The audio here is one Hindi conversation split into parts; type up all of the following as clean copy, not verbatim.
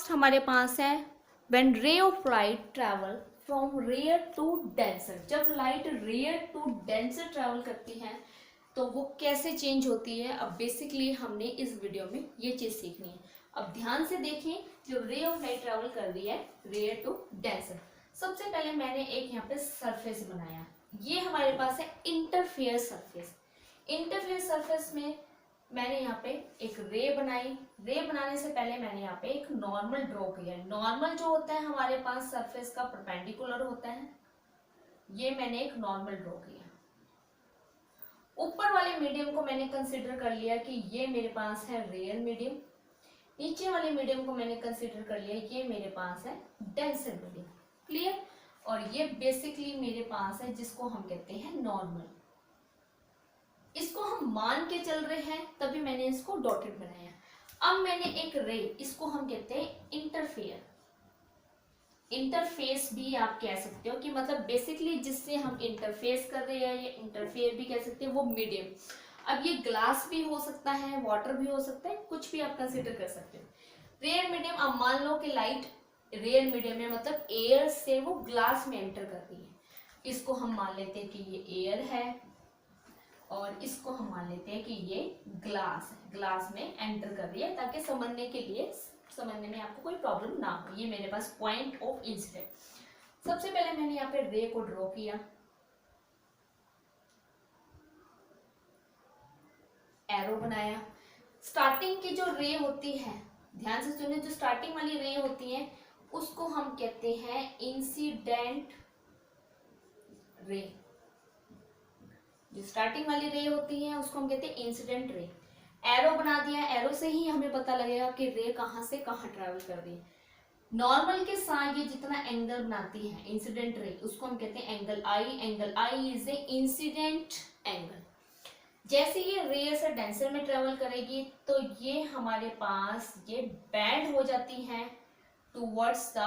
लास्ट हमारे पास है when ray of light travel from rare to denser. जब light rare to denser travel करती है तो वो कैसे चेंज होती है, अब बेसिकली हमने इस वीडियो में ये चीज सीखनी है। अब ध्यान से देखें, जो रे ऑफ लाइट ट्रैवल कर रही है रेयर टू डेंसर, सबसे पहले मैंने एक यहाँ पे सरफेस बनाया। ये हमारे पास है इंटरफेयर सरफेस। इंटरफेयर सरफेस में मैंने यहाँ पे एक रे बनाई। रे बनाने से पहले मैंने यहाँ पे एक नॉर्मल ड्रॉ किया। नॉर्मल जो होता है हमारे पास सरफेस का परपेंडिकुलर होता है, ये मैंने एक नॉर्मल ड्रॉ किया। ऊपर वाले मीडियम को मैंने कंसिडर कर लिया कि ये मेरे पास है रेयर मीडियम। नीचे वाले मीडियम को मैंने कंसिडर कर लिया ये मेरे पास है डेंसर मीडियम। क्लियर? और ये बेसिकली मेरे पास है जिसको हम कहते हैं नॉर्मल। इसको हम मान के चल रहे हैं तभी मैंने इसको डॉटेड बनाया। अब मैंने एक रे, इसको हम कहते हैं इंटरफेयर। इंटरफेस भी आप कह सकते हो कि मतलब बेसिकली जिससे हम इंटरफेस कर रहे हैं, ये इंटरफेयर भी कह सकते हैं, वो मीडियम। अब ये ग्लास भी हो सकता है, वाटर भी हो सकता है, कुछ भी आप कंसिडर कर सकते हो। रेयर मीडियम, अब मान लो कि लाइट रेयर मीडियम में मतलब एयर से वो ग्लास में एंटर कर रही है। इसको हम मान लेते हैं कि ये एयर है और इसको हम मान लेते हैं कि ये ग्लास है, ग्लास में एंटर कर रही है, ताकि समझने में आपको कोई प्रॉब्लम ना हो। ये मेरे पास पॉइंट ऑफ इंसिडेंट। सबसे पहले मैंने यहाँ पे रे को ड्रॉ किया, एरो बनाया। स्टार्टिंग की जो रे होती है, ध्यान से सुनिए, जो स्टार्टिंग वाली रे होती है उसको हम कहते हैं इंसिडेंट रे। जो स्टार्टिंग वाली रे होती है उसको हम कहते हैं इंसिडेंट रे। एरो बना दिया, एरो से ही हमें पता लगेगा कि रे कहाँ से कहाँ ट्रैवल कर रही है। नॉर्मल के साथ ये जितना एंगल बनाती है इंसिडेंट रे, उसको हम कहते हैं angle I. Angle I is a incident angle. जैसे ये रे से डेंसर में ट्रेवल करेगी तो ये हमारे पास ये बैंड हो जाती है टूवर्ड्स द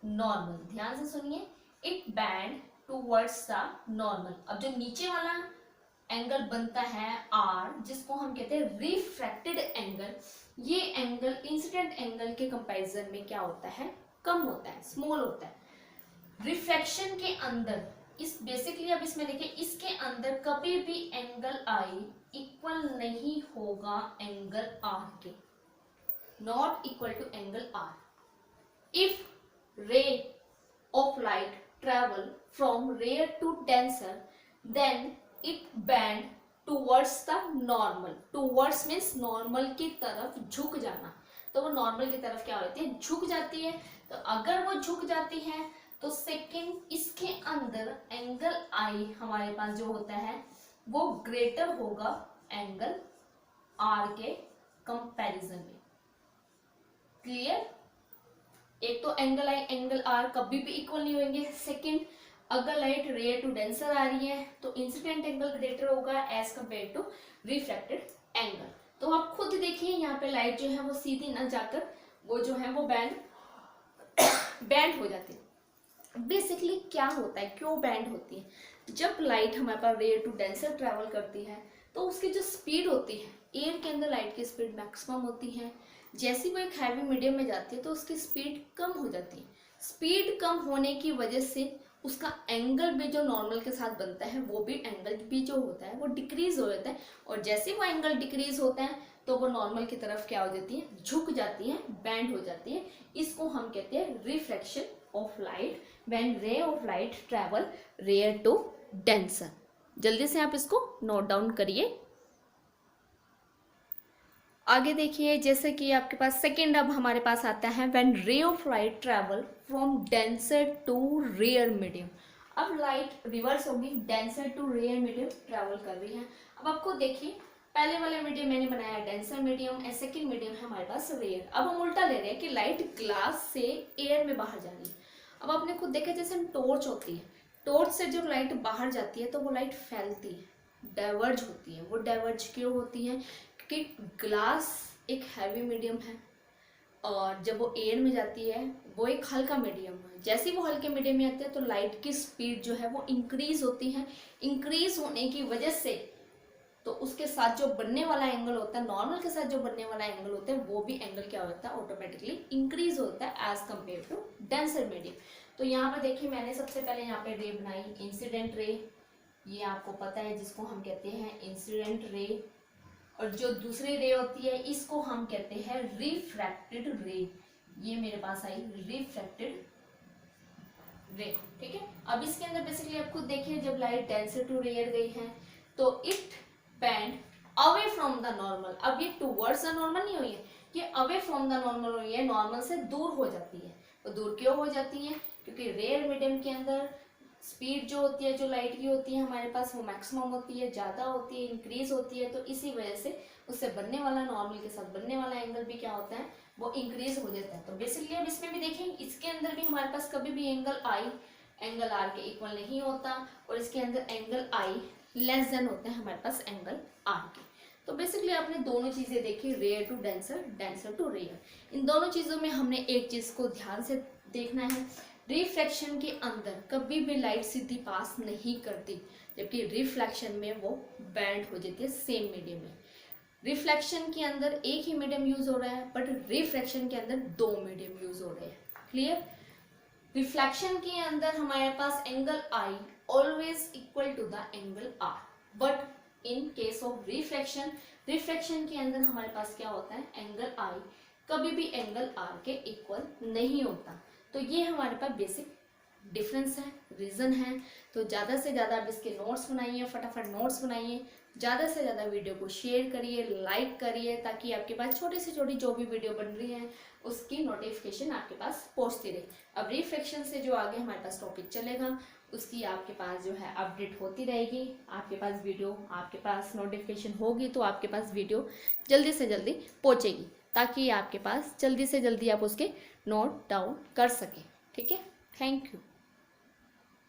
नॉर्मल। ध्यान से सुनिए, it bend towards the normal. अब जो नीचे वाला एंगल बनता है आर, जिसको हम कहते हैं रिफ्रैक्टेड एंगल, ये एंगल इंसिडेंट एंगल के कंपैरिजन में क्या होता है, कम होता है, स्मॉल होता है। रिफ्रैक्शन के अंदर इस बेसिकली, अब इसमें देखिए, इसके अंदर कभी भी एंगल आई इक्वल नहीं होगा एंगल आर के, not equal to angle R. If ray of light travel from rare to denser then it bend towards the normal. Towards means normal की तरफ झुक जाना, तो वो नॉर्मल की तरफ क्या होती है, झुक जाती है। तो अगर वो झुक जाती है तो सेकंड इसके अंदर एंगल आई हमारे पास जो होता है वो ग्रेटर होगा एंगल आर के कंपैरिजन में। क्लियर? एक तो एंगल आई एंगल आर कभी भी इक्वल नहीं होंगे। सेकंड, अगर लाइट रेयर टू डेंसर आ रही है तो इंसिडेंट एंगल ग्रेटर होगा as compare to reflected angle. तो आप खुद देखिए, यहाँ पे लाइट जो है वो सीधी न जाकर वो जो है वो बैंड हो जाती है। बेसिकली क्या होता है, क्यों बैंड होती है? जब लाइट हमारे पास रेयर टू डेंसर ट्रेवल करती है तो उसकी जो स्पीड होती है, एयर के अंदर लाइट की स्पीड मैक्सिमम होती है। जैसे वो एक हैवी मीडियम में जाती है तो उसकी स्पीड कम हो जाती है। स्पीड कम होने की वजह से उसका एंगल भी जो नॉर्मल के साथ बनता है वो भी एंगल भी जो होता है वो डिक्रीज हो जाता है। और जैसे वो एंगल डिक्रीज होता है तो वो नॉर्मल की तरफ क्या हो जाती है, झुक जाती है, बैंड हो जाती है। इसको हम कहते हैं reflection of light when ray of light travel rare to denser. जल्दी से आप इसको नोट डाउन करिए। आगे देखिए, जैसे कि आपके पास सेकेंड अब हमारे पास आता है when ray of light travel from denser to rare medium. अब लाइट रिवर्स होगी, denser to rare medium travel कर रही है। अब आपको देखिए, पहले वाले मीडियम मैंने बनाया डेंसर मीडियम, सेकेंड मीडियम है हमारे पास रेयर। अब हम उल्टा ले रहे हैं कि लाइट ग्लास से एयर में बाहर जा रही है। अब आपने खुद देखा, जैसे हम टॉर्च होती है, टॉर्च से जब लाइट बाहर जाती है तो वो लाइट फैलती है, डाइवर्ज होती है। वो डाइवर्ज क्यों होती है? कि ग्लास एक हैवी मीडियम है और जब वो एयर में जाती है वो एक हल्का मीडियम है। जैसे ही वो हल्के मीडियम में आते हैं तो लाइट की स्पीड जो है वो इंक्रीज होती है। इंक्रीज होने की वजह से तो उसके साथ जो बनने वाला एंगल होता है, नॉर्मल के साथ जो बनने वाला एंगल होता है, वो भी एंगल क्या होता है, ऑटोमेटिकली इंक्रीज होता है as compare to denser medium. तो यहाँ पर देखिए मैंने सबसे पहले यहाँ पे रे बनाई इंसिडेंट रे, ये आपको पता है जिसको हम कहते हैं इंसिडेंट रे, और जो दूसरी रे होती है इसको हम कहते हैं रिफ्रैक्टेड रे। ये मेरे पास आई रिफ्रैक्टेड रे, ठीक है। अब इसके अंदर बेसिकली आप खुद देखिए जब लाइट डेंसर टू रेयर गई है तो it bend away from the normal. अब ये टुवर्ड्स द नॉर्मल नहीं हुई है, ये अवे फ्रॉम द नॉर्मल हुई है, नॉर्मल से दूर हो जाती है। तो दूर क्यों हो जाती है? क्योंकि रेयर मीडियम के अंदर स्पीड जो होती है, जो लाइट की होती है हमारे पास, वो मैक्सिमम होती है, ज़्यादा होती है, इंक्रीज होती है। तो इसी वजह से उससे बनने वाला, नॉर्मल के साथ बनने वाला एंगल भी क्या होता है, वो इंक्रीज हो जाता है। तो बेसिकली अब इसमें भी देखें, इसके अंदर भी हमारे पास कभी भी एंगल आई एंगल आर के इक्वल नहीं होता, और इसके अंदर एंगल आई लेस देन होते हैं हमारे पास एंगल आर के। तो बेसिकली आपने दोनों चीज़ें देखी, rare to denser, denser to rare. इन दोनों चीज़ों में हमने एक चीज़ को ध्यान से देखना है, रिफ्लेक्शन के अंदर कभी भी लाइट सीधी पास नहीं करती, जबकि रिफ्लेक्शन में वो बैंड हो जाती है सेम मीडियम में। रिफ्लेक्शन के अंदर एक ही मीडियम यूज हो रहा है, बट रिफ्लेक्शन के अंदर दो मीडियम यूज हो रहे हैं। क्लियर? रिफ्लेक्शन के अंदर हमारे पास angle I always equal to the angle R, but in case of reflection, reflection के अंदर हमारे पास क्या होता है, एंगल आई कभी भी एंगल आर के इक्वल नहीं होता। तो ये हमारे पास बेसिक डिफरेंस है, रीज़न है। तो ज़्यादा से ज़्यादा आप इसके नोट्स बनाइए, फटाफट नोट्स बनाइए, ज़्यादा से ज़्यादा वीडियो को शेयर करिए, लाइक करिए, ताकि आपके पास छोटी से छोटी जो भी वीडियो बन रही है उसकी नोटिफिकेशन आपके पास पहुंचती रहे। अब रिफ्लेक्शन से जो आगे हमारे पास टॉपिक चलेगा उसकी आपके पास जो है अपडेट होती रहेगी, आपके पास वीडियो, आपके पास नोटिफिकेशन होगी, तो आपके पास वीडियो जल्दी से जल्दी पहुँचेगी, ताकि आपके पास जल्दी से जल्दी आप उसके नोट डाउन कर सकें। ठीक है, थैंक यू।